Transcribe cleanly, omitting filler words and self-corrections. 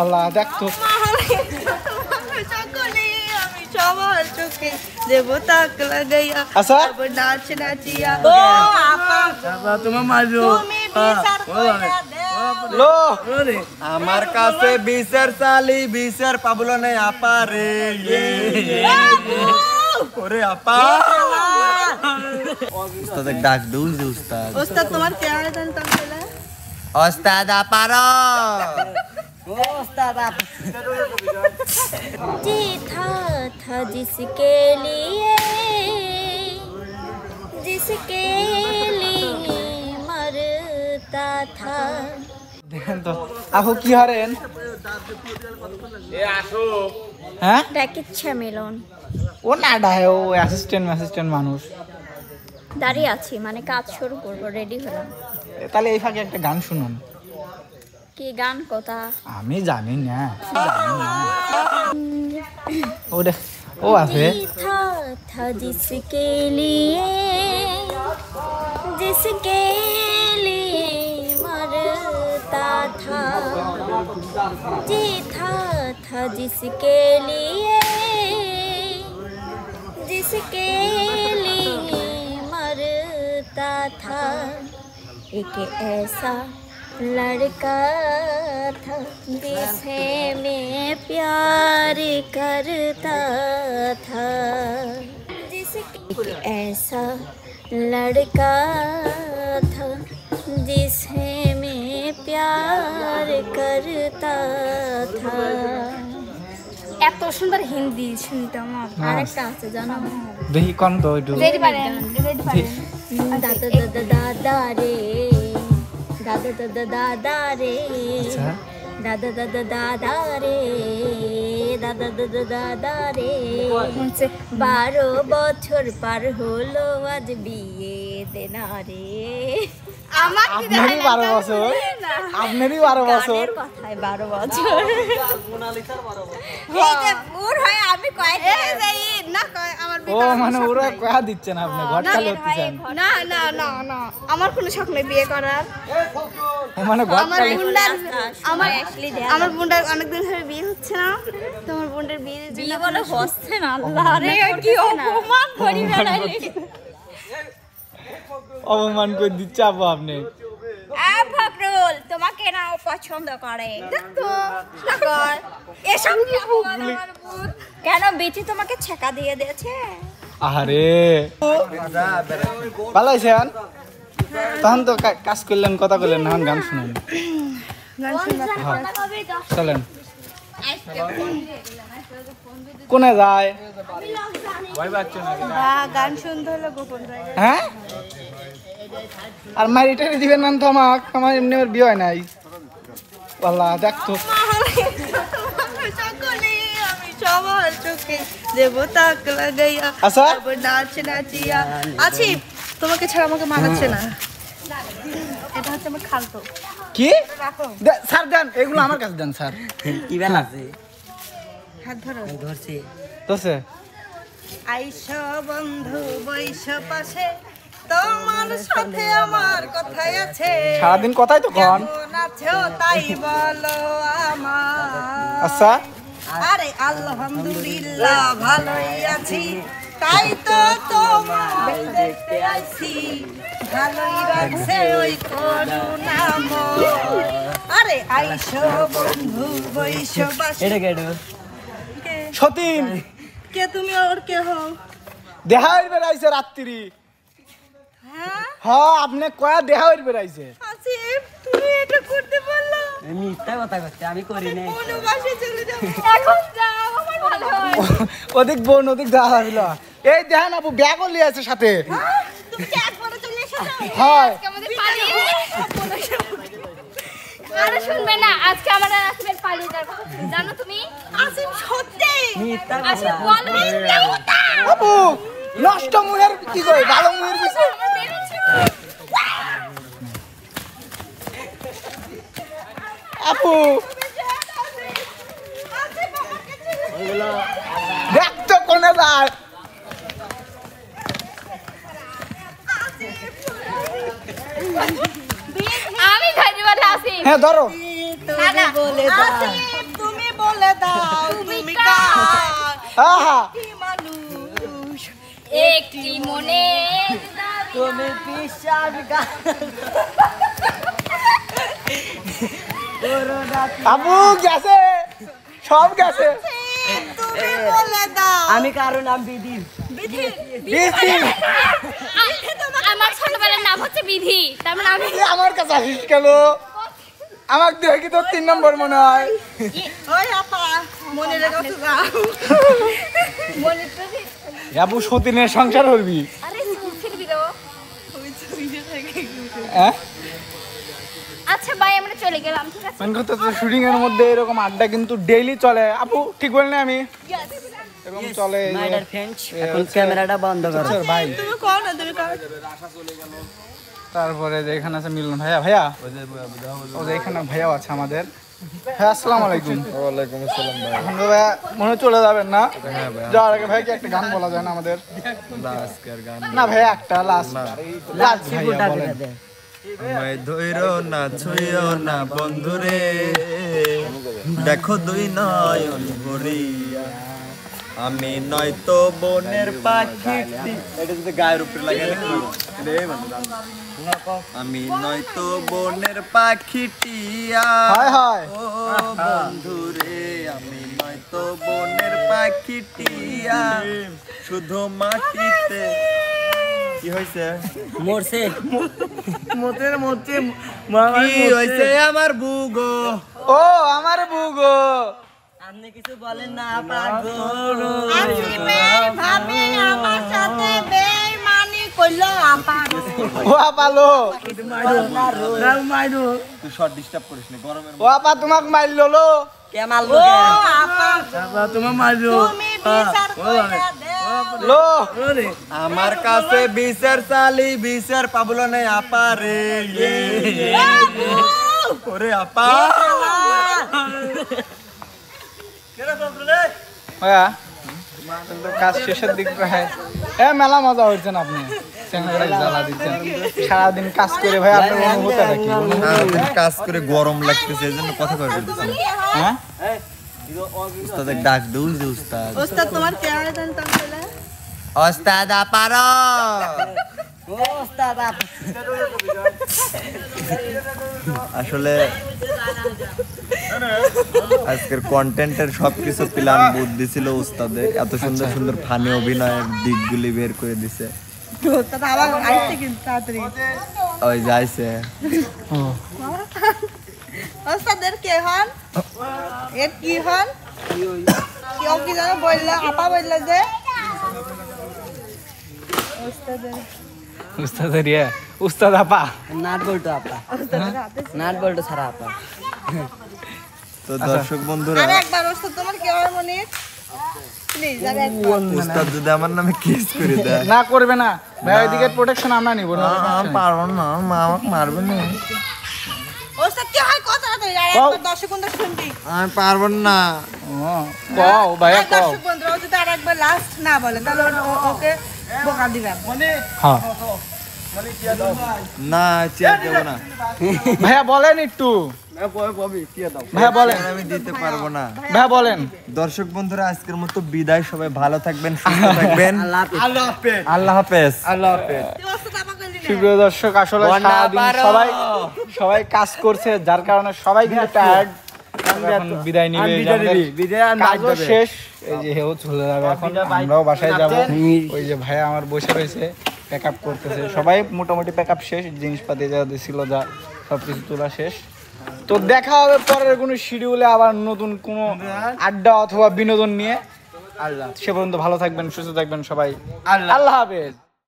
আল্লাহ দেখ তো সবার চোখে দেবতা লাগাইয়া আচ্ছা নাচ নাচিয়া ও আপা তোমার মারো তুমি বিচার কইরা দে লো আমার কাছে বিচার চালি বিচার পাবলো না আপা রে ওরে আপা উস্তাদ ডাক দউস দে উস্তাদ ওস্তাদ তোমার কে আয়োজন তাহলে উস্তাদ আপারো जी था जिसके लिए मरता था দেখেন তো আপু কি হারেন হ্যাঁ ডাকিচ্ছে মিলন ও না ডাহে ও অ্যাসিস্ট্যান্ট মানুষ দাঁড়িয়ে আছি মানে কাজ শুরু করবো রেডি হলাম তাহলে এই ফাঁকে একটা গান শুনুন কি গান কথা আমি জানি না ও দেখ ও আছে जी था जिसके लिए मरता था जी था जिसके लिए मरता था एक ऐसा लड़का था जिसे मैं प्यार करता था एक ऐसा लड़का था जिसे मैं प्यार करता था এত সুন্দর হিন্দি শুনতাম আরেকটা আছে জানো দেখি কোন তো একটু দাদা দাদা দাদা রে দাদা দাদা দাদা রে আচ্ছা দাদা দাদা দাদা রে দাদা দাদা দাদা রে 12 বছর পার হলো আজ বিয়ে দেনা রে আপনারই 12 বছর আপনারই 12 বছর কথায় 12 বছর এই যে পুর হয় আমি কয় না কয় আমার ও মানে ওরা কয়া দিচ্ছেন আপনি ঘটকা লড়তেছেন না না না না আমার কোনো শখ নেই বিয়ে করার মানে আমার ঘটকা বুন্ডার আমার বুন্ডার অনেকদিন ধরে বিয়ে হচ্ছে না তোমার বুন্ডার বিয়ে বলে হচ্ছে না আল্লাহ রে কি অপমান করি বেড়াইলি অপমান করে দিচ্ছে আপু আপনি ফখরুল তোমাকে না ও পছন্দ করে তো না কর এসব কি কেন বিটি তোমাকে ছেকা দিয়ে দিয়েছে আরে ভালো আছেন তখন তো কাজ করলেন কথা করলেন এখন গান শুনুন চলেন কোনে যায় গান শুনতে হলো গোপন হ্যাঁ আর মাইরিটারি দিবেন না তো আমার এমনি আমার বিয়ে হয় নাই আল্লাহ দেখ তো আমি সবার চোখে দেবতা লাগাইয়া আচ্ছা নাচ নাচিয়া আছি তোমাকে ছাড়া আমাকে মানাচ্ছে না এটা হচ্ছে আমার খালতো কি স্যার দেন এগুলো আমার কাছে দেন স্যার কি বেলা আছে হাত ধরো ধরছে তোসে আইসো বন্ধু বৈশ পাশে তোমার সাথে আমার কথাই আছে সারাদিন কথাই তো কন কেমন আছো তাই বলো আমার আচ্ছা আরে আলহামদুলিল্লাহ ভালোই আছি তাই তো তোমায় দেখতে আইছি ভালোই লাগছে ওই করুণা আরে আইসো বন্ধু বৈশ পাশে এটা কেডো সতীন কে তুমি ওর কে হও দেহা হইবে রাইছে রাত্রি হ্যাঁ হ্যাঁ আপনি কয়া দেহা হইবে রাইছে আসিফ তুমি এটা করতে পারলা আমি মিথ্যা কথা কইছি আমি করি নাই কোন বাসে চলে যাও এখন যাও আমার ভালো হয় ওদিক বোন ওদিক দেখা হইল এই দেখেন আপু ব্যাগও লিয়ে আছে সাথে তুমি কি একবারে চলে এসেছো হয় আমাদের পালিয়ে আরে শুনবে না আজকে আমরা আসবেন পালিয়ে যাব জানো তুমি আসিফ সত্যি মিথ্যা আসলে কথা বল মিথ্যা কথা আপু নষ্ট মুহের কি কই ভালো মুহের পিছে আপু দেখ তো কোনে যায় আমি ধরে বলে আসি হ্যাঁ ধরো বলে দাও দাও তুমি কার আহা কি মানুষ একটি মনে তুমি বিশ্বাস আপু গেছে, সব গেছে। তুমি বলে দাও আমি কারো নাম বিধি। বিধি বিধি। আমার ছোটবেলার নাম হচ্ছে বিধি, তার মানে আমি আমার কাছে আসিস কেন? আমাকে দেখে কি তোর 3 নম্বর মনে হয়? ওই আপা মনে রেখো গাও মনে তো আপু সতীনের সংসার করবি? আরে ফিরবি দাও। হ্যাঁ, আচ্ছা ভাই আমরা চলে গেলাম, ঠিক আছে? মানে কত শুটিং এর মধ্যে এরকম আড্ডা কিন্তু ডেইলি চলে। আপু ঠিক বলনি আমি? এরকম চলে। এই যে- মাই ডিয়ার ফ্রেন্ডস, এ এখন হচ্ছে- ক্যামেরাটা বন্ধ করো। স্যার ভাই, তুমি কোন না তুমি কার তারপরে যে এখানে আছে মিলন ভাইয়া। ভাইয়া ও যে এখানে ভাইয়াও আছে আমাদের। হ্যাঁ, আসসালামু আলাইকুম। ওয়ালাইকুম আসসালাম ভাই। এখন তো ভাইয়া মনে হয় চলে যাবেন না? যাওয়ার আগে ভাই কি একটা গান বলা যায় না আমাদের? আজকের গান না ভাইয়া একটা লাস্ট ভাইয়া বলেন। আমায় ধইরো না ছুঁয়ো না বন্ধুরে, দেখো দুই নয়ন ভরিয়া, আমি নয়তো বনের পাখি। এটা যদি গায়ের উপরে লাগে আমি নয়তো বনের পাখিটিয়া, হায় হায়। ও বন্ধুরে আমি নয়তো বনের পাখিটিয়া, শুধু মাটিতে কি হয়েছে মরছে কি হয়েছে আমার বুগো। ও আমার বুগো। আপনি কিছু বলেন না পাগল। আসিবে ভাবে আমার সাথে বেঈমানি কইলো আপা ও আপালো। তুই শর্ট ডিস্টার্ব করিস না গরমের ও আপা তোমাক মারলো লো। কে মারলো? ও আপা তুমি বিচার কইরা দাও লো। আমার কাছে বিচার চালি বিচার পাবলো না আপা রে। ওরে আপা ভাইয়া কিন্তু কাজ শেষের দিক প্রায়। মেলা মজা হয়েছেন আপনি, চ্যাংড়ায় জ্বালা দিচ্ছেন সারাদিন কাজ করে। ভাই আপনার অনুভূতিটা কি? সারাদিন কাজ করে গরম লাগতেছে এই জন্য কথা কয়ে ফেলতেছি। হ্যাঁ, উস্তাদের ডাক দেউ যে উস্তাদ। ওস্তাদ তোমার কেমন দেন তাহলে ওস্তাদ আপারো। ওস্তাদ আসলে আজকের কন্টেন্টের সবকিছু প্ল্যান বুদ্ধি ছিল উস্তাদের। এত সুন্দর সুন্দর ফানি অভিনয়ের দিকগুলি বের করে দিছে। ওস্তাদ আবার আইছে কিন্তু তাড়াতাড়ি ওই যাইছে ওস্তাদের কে হন এর কি হন কি ও কি জানো বললো আপা বললো যে ওস্তাদের উস্তাদের ইয়ে উস্তাদ আপা। নাট বল্টু আপা, ওস্তাদের হাতে নাট বল্টু ছাড়া আপা। তো দর্শক বন্ধুরা, আরে একবার ওস্তাদ তোমার কি হয় মনে প্লিজ আরে একবার উস্তাদ যদি আমার নামে কেস করে দেয়। না করবে না ভাই, ওইদিকে প্রোটেকশন আমরা নিব না। আমি পারবো না, মা আমাকে মারবে না। ওস্তাদ কি হয় কথা তাড়াতাড়ি আর একবার দর্শক বন্ধু শুনবি আমি পারবো না। কও ভাইয়া আর কও। দর্শক বন্ধু ও যদি আর একবার লাস্ট না বলে তাহলে ওকে বোকা দিবেন হ্যাঁ না চেয়ার দেবো না। ভাইয়া বলেন একটু। ভাইয়া বলেন। আমি দিতে পারবো না। ভাইয়া বলেন। দর্শক বন্ধুরা আজকের মতো বিদায়, সবাই ভালো থাকবেন, সুস্থ থাকবেন। আল্লাহ হাফেজ। আল্লাহ হাফেজ। তুই ওস্তাদ আমাকে কইলি না প্রিয় দর্শক, আসলে বন্যা সারাদিন পারো। সবাই কাজ করছে, যার কারণে সবাই কিন্তু টায়ার্ড। এখন বিদায় নিবে, কাজও শেষ। এই যে হেও চলে যাবে, এখন আমরাও বাসায় যাব। ওই যে ভাইয়া আমার বসে রয়েছে, প্যাক আপ করতেছে। সবাই মোটামুটি প্যাক আপ শেষ, জিনিসপাতি যা ছিল যা সবকিছু তোলা শেষ। তো দেখা হবে পরের কোনো শিডিউলে আবার নতুন কোনো আড্ডা অথবা বিনোদন নিয়ে। সে পর্যন্ত ভালো থাকবেন, সুস্থ থাকবেন সবাই। আল্লাহ হাফেজ।